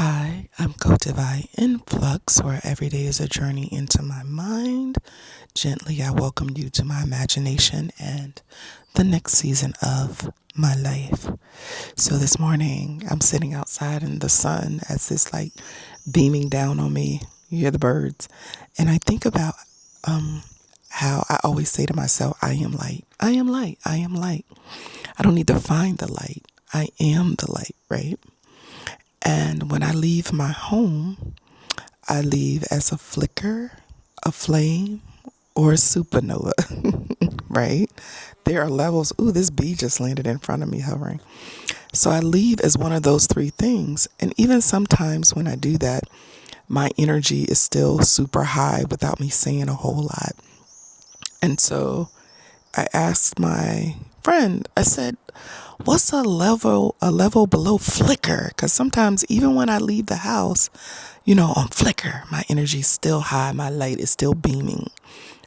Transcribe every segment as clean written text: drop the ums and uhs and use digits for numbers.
Hi, I'm Kottaveiinflux, where every day is a journey into my mind. Gently, I welcome you to my imagination and the next season of my life. So this morning, I'm sitting outside in the sun as it's like beaming down on me. You hear the birds. And I think about how I always say to myself, I am light. I am light. I am light. I don't need to find the light. I am the light, right? And when I leave my home, I leave as a flicker, a flame, or a supernova, right? There are levels. Ooh, this bee just landed in front of me hovering. So I leave as one of those three things. And even sometimes when I do that, my energy is still super high without me saying a whole lot. And so I asked my friend, I said, what's a level below flicker? Because sometimes even when I leave the house, on flicker, my energy's still high, my light is still beaming,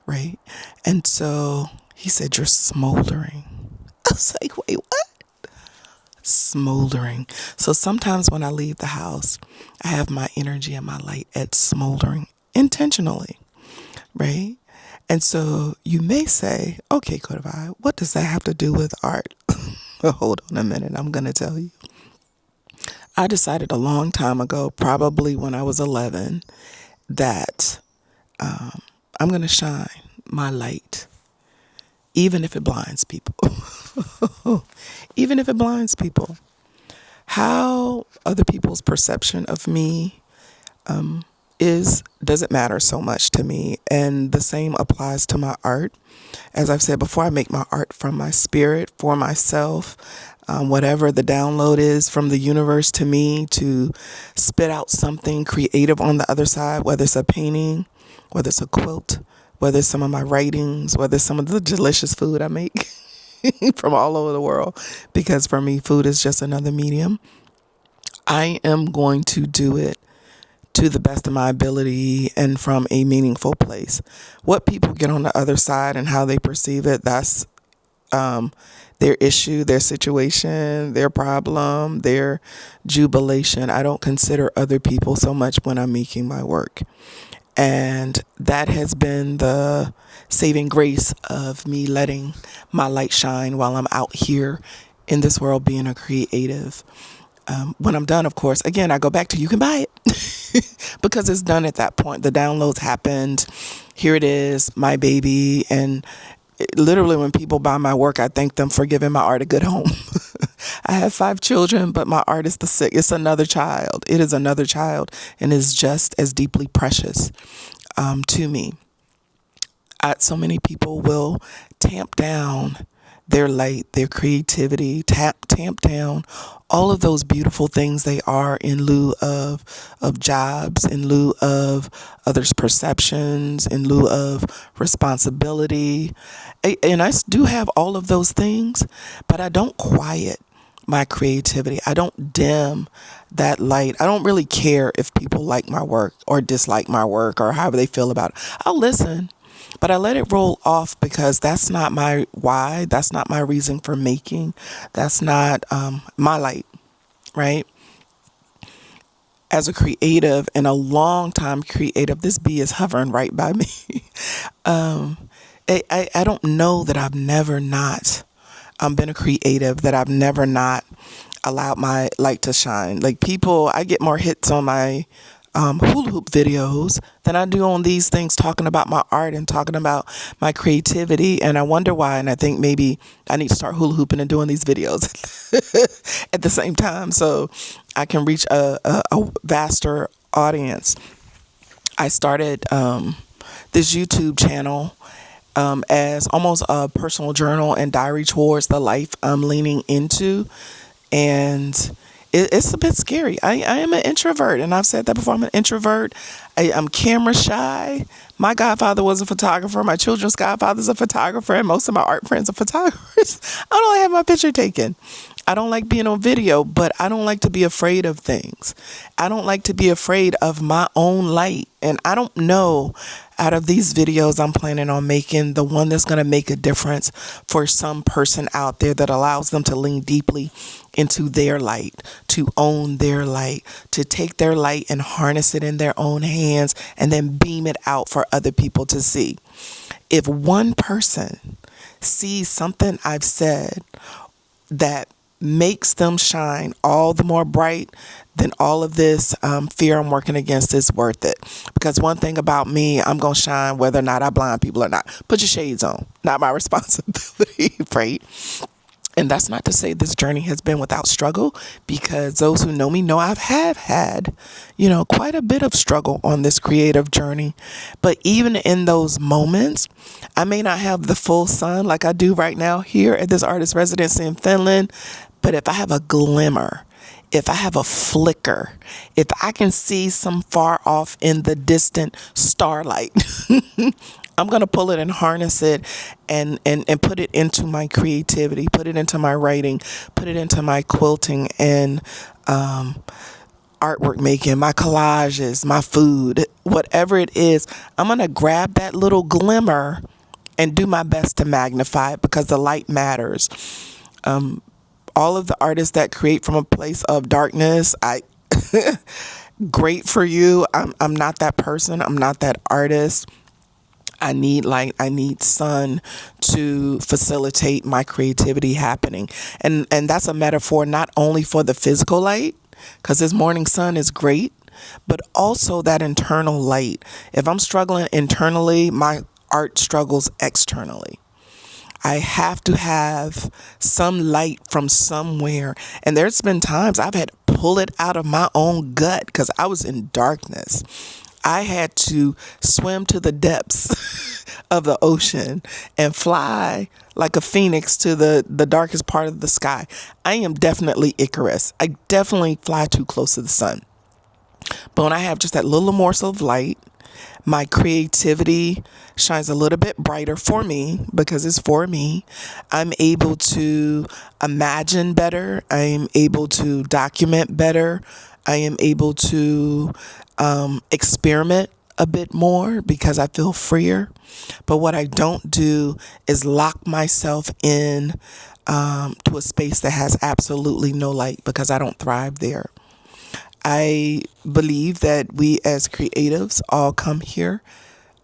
right? And so he said, you're smoldering. I was like, wait, what? Smoldering. So sometimes when I leave the house, I have my energy and my light at smoldering intentionally, right? And so you may say, okay, Kottavei, what does that have to do with art? Well, hold on a minute. I'm going to tell you. I decided a long time ago, probably when I was 11, that I'm going to shine my light, even if it blinds people. Even if it blinds people. How other people's perception of me doesn't matter so much to me. And the same applies to my art. As I've said before, I make my art from my spirit, for myself. Whatever the download is from the universe to me to spit out something creative on the other side, whether it's a painting, whether it's a quilt, whether it's some of my writings, whether it's some of the delicious food I make from all over the world. Because for me, food is just another medium. I am going to do it to the best of my ability and from a meaningful place. What people get on the other side and how they perceive it, that's their issue, their situation, their problem, their jubilation. I don't consider other people so much when I'm making my work. And that has been the saving grace of me letting my light shine while I'm out here in this world being a creative. When I'm done, of course, again, I go back to you can buy it because it's done at that point. The downloads happened. Here it is, my baby. And literally when people buy my work, I thank them for giving my art a good home. I have 5 children, but my art is it's another child. It is another child and is just as deeply precious to me. So many people will tamp down their light, their creativity, tamp down all of those beautiful things they are in lieu of jobs, in lieu of others' perceptions, in lieu of responsibility. And I do have all of those things, but I don't quiet my creativity. I don't dim that light. I don't really care if people like my work or dislike my work or however they feel about it. I'll listen. But I let it roll off because that's not my why. That's not my reason for making. That's not my light, right? As a creative and a long time creative, this bee is hovering right by me. I don't know that I've never not been a creative, that I've never not allowed my light to shine. Like people, I get more hits on my hula hoop videos than I do on these things talking about my art and talking about my creativity. And I wonder why. And I think maybe I need to start hula hooping and doing these videos at the same time so I can reach a vaster audience. I started this YouTube channel as almost a personal journal and diary towards the life I'm leaning into. And it's a bit scary. I am an introvert, and I've said that before. I'm an introvert. I'm camera shy. My godfather was a photographer. My children's godfather's a photographer, and most of my art friends are photographers. I don't have my picture taken. I don't like being on video, but I don't like to be afraid of things. I don't like to be afraid of my own light. And I don't know, out of these videos I'm planning on making, the one that's going to make a difference for some person out there, that allows them to lean deeply into their light, to own their light, to take their light and harness it in their own hands and then beam it out for other people to see. If one person sees something I've said that makes them shine all the more bright, then all of this fear I'm working against is worth it. Because one thing about me, I'm going to shine whether or not I blind people or not. Put your shades on. Not my responsibility, right? And that's not to say this journey has been without struggle, because those who know me know I have had, quite a bit of struggle on this creative journey. But even in those moments, I may not have the full sun like I do right now here at this artist residency in Finland. But if I have a glimmer, if I have a flicker, if I can see some far off in the distant starlight, I'm going to pull it and harness it and put it into my creativity, put it into my writing, put it into my quilting and artwork making, my collages, my food, whatever it is. I'm going to grab that little glimmer and do my best to magnify it, because the light matters. All of the artists that create from a place of darkness, great for you. I'm not that person. I'm not that artist. I need light. I need sun to facilitate my creativity happening. And that's a metaphor not only for the physical light, because this morning sun is great, but also that internal light. If I'm struggling internally, my art struggles externally. I have to have some light from somewhere. And there's been times I've had to pull it out of my own gut because I was in darkness. I had to swim to the depths of the ocean and fly like a phoenix to the darkest part of the sky. I am definitely Icarus. I definitely fly too close to the sun. But when I have just that little morsel of light, my creativity shines a little bit brighter for me, because it's for me. I'm able to imagine better. I am able to document better. I am able to experiment a bit more because I feel freer. But what I don't do is lock myself in to a space that has absolutely no light, because I don't thrive there. I believe that we as creatives all come here,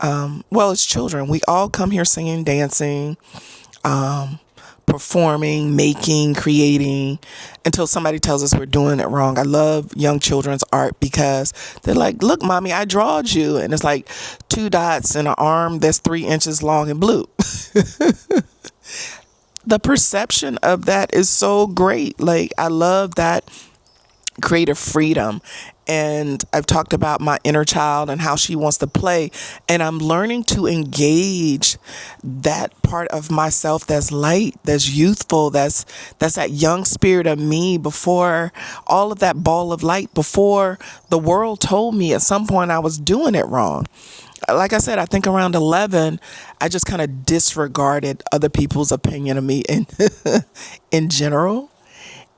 as children, we all come here singing, dancing, performing, making, creating, until somebody tells us we're doing it wrong. I love young children's art because they're like, look, mommy, I drawed you. And it's like 2 dots and an arm that's 3 inches long and blue. The perception of that is so great. Like, I love that creative freedom. And I've talked about my inner child and how she wants to play. And I'm learning to engage that part of myself that's light, that's youthful, that's that young spirit of me before all of that ball of light, before the world told me at some point I was doing it wrong. Like I said, I think around 11, I just kind of disregarded other people's opinion of me in general.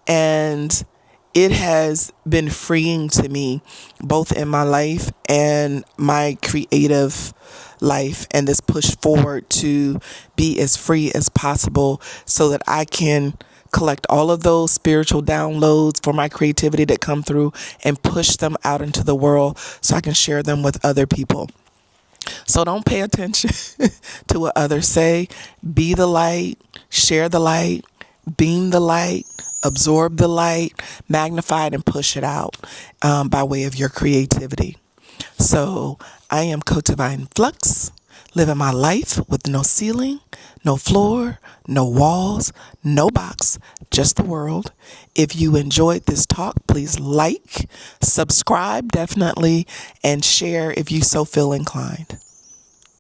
And it has been freeing to me, both in my life and my creative life, and this push forward to be as free as possible so that I can collect all of those spiritual downloads for my creativity that come through and push them out into the world so I can share them with other people. So don't pay attention to what others say. Be the light, share the light, beam the light, absorb the light, magnify it, and push it out by way of your creativity. So I am Kottaveiinflux, living my life with no ceiling, no floor, no walls, no box, just the world. If you enjoyed this talk, please like, subscribe definitely, and share if you so feel inclined.